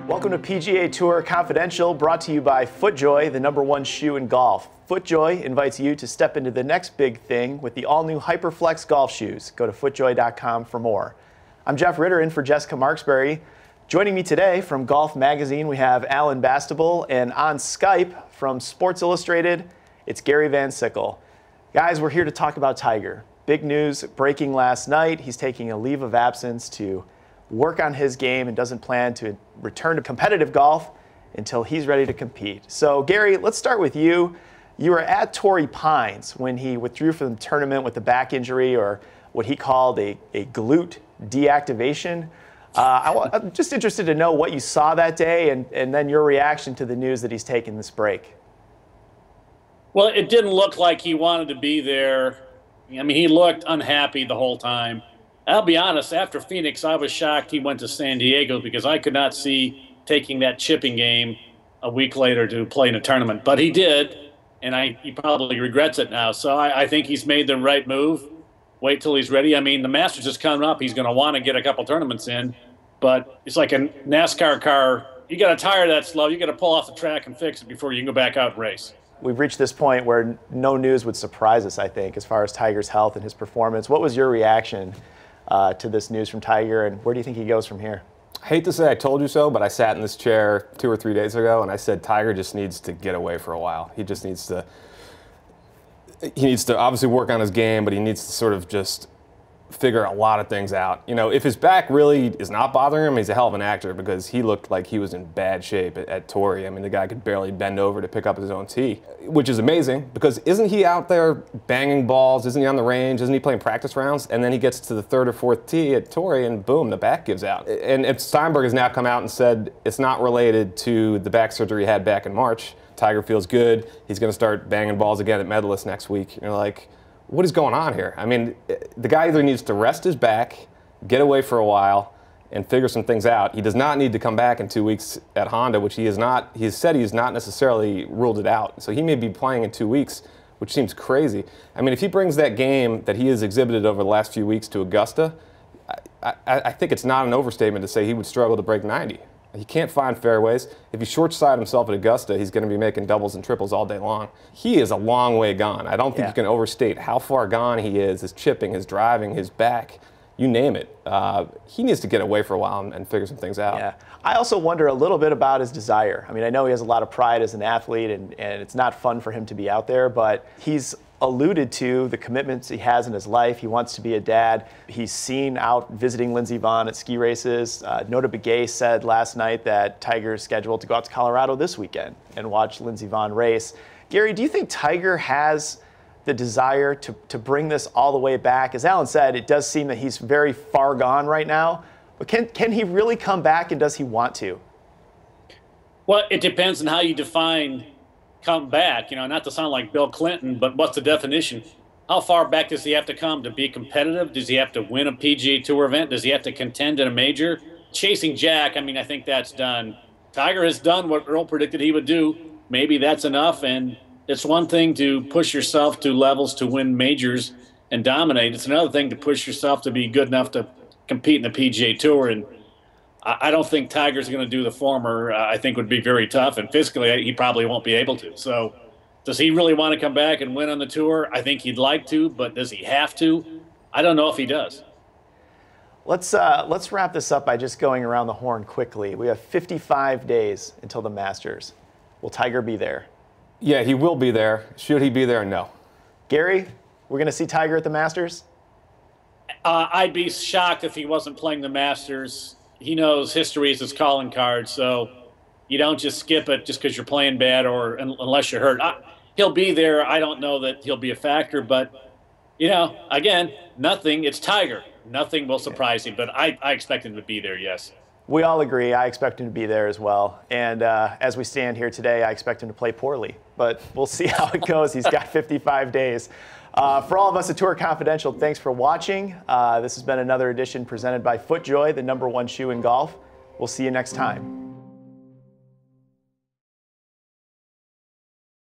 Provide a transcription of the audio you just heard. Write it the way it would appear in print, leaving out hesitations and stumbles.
Welcome to PGA Tour Confidential, brought to you by FootJoy, the #1 shoe in golf. FootJoy invites you to step into the next big thing with the all-new HyperFlex golf shoes. Go to FootJoy.com for more. I'm Jeff Ritter in for Jessica Marksbury. Joining me today from Golf Magazine, we have Alan Bastable, and on Skype from Sports Illustrated, it's Gary Van Sickle. Guys, we're here to talk about Tiger. Big news breaking last night. He's taking a leave of absence to work on his game and doesn't plan to return to competitive golf until he's ready to compete. So Gary, let's start with you. You were at Torrey Pines when he withdrew from the tournament with the back injury, or what he called a glute deactivation. I'm just interested to know what you saw that day and then your reaction to the news that he's taking this break. Well, it didn't look like he wanted to be there. I mean, he looked unhappy the whole time. I'll be honest, after Phoenix, I was shocked he went to San Diego because I could not see taking that chipping game a week later to play in a tournament. But he did, and he probably regrets it now. So I think he's made the right move. Wait till he's ready. I mean, the Masters is coming up. He's going to want to get a couple tournaments in. But it's like a NASCAR car. You got a tire that's slow. You got to pull off the track and fix it before you can go back out and race. We've reached this point where no news would surprise us, I think, as far as Tiger's health and his performance. What was your reaction to this news from Tiger, and where do you think he goes from here? I hate to say I told you so, but I sat in this chair 2 or 3 days ago and I said Tiger just needs to get away for a while. He just needs to obviously work on his game, but he needs to sort of just figure a lot of things out. You know, if his back really is not bothering him, he's a hell of an actor, because he looked like he was in bad shape at Torrey. I mean, the guy could barely bend over to pick up his own tee, which is amazing, because isn't he out there banging balls? Isn't he on the range? Isn't he playing practice rounds? And then he gets to the 3rd or 4th tee at Torrey and boom, the back gives out. And Steinberg has now come out and said it's not related to the back surgery he had back in March. Tiger feels good. He's going to start banging balls again at Medalist next week. And you're like, what is going on here? I mean, the guy either needs to rest his back, get away for a while, and figure some things out. He does not need to come back in 2 weeks at Honda, which he has not. He has said he's not necessarily ruled it out. So he may be playing in 2 weeks, which seems crazy. I mean, if he brings that game that he has exhibited over the last few weeks to Augusta, I think it's not an overstatement to say he would struggle to break 90. He can't find fairways. If he short-side himself at Augusta, he's going to be making doubles and triples all day long. He is a long way gone. I don't think you can overstate how far gone he is, his chipping, his driving, his back, you name it. He needs to get away for a while and figure some things out. Yeah. I also wonder a little bit about his desire. I mean, I know he has a lot of pride as an athlete, and it's not fun for him to be out there, but he's alluded to the commitments he has in his life. He wants to be a dad. He's seen out visiting Lindsey Vonn at ski races. Nota Begay said last night that Tiger is scheduled to go out to Colorado this weekend and watch Lindsey Vonn race. Gary, do you think Tiger has the desire to bring this all the way back? As Alan said, it does seem that he's very far gone right now. But can he really come back, and does he want to? Well, it depends on how you define come back. You know, not to sound like Bill Clinton, but what's the definition? How far back does he have to come to be competitive? Does he have to win a PGA Tour event? Does he have to contend in a major? Chasing Jack, I mean, I think that's done. Tiger has done what Earl predicted he would do. Maybe that's enough, and it's one thing to push yourself to levels to win majors and dominate. It's another thing to push yourself to be good enough to compete in the PGA Tour, and I don't think Tiger's going to do the former. I think would be very tough, and physically he probably won't be able to. So does he really want to come back and win on the tour? I think he'd like to, but does he have to? I don't know if he does. Let's wrap this up by just going around the horn quickly. We have 55 days until the Masters. Will Tiger be there? Yeah, he will be there. Should he be there? No. Gary, we're going to see Tiger at the Masters? I'd be shocked if he wasn't playing the Masters. He knows history is his calling card, so you don't just skip it just because you're playing bad or unless you're hurt. He'll be there. I don't know that he'll be a factor, but, you know, again, nothing. It's Tiger. Nothing will surprise him, but I expect him to be there, yes. We all agree. I expect him to be there as well. And as we stand here today, I expect him to play poorly. But we'll see how it goes. He's got 55 days. For all of us at Tour Confidential, thanks for watching. This has been another edition presented by FootJoy, the #1 shoe in golf. We'll see you next time.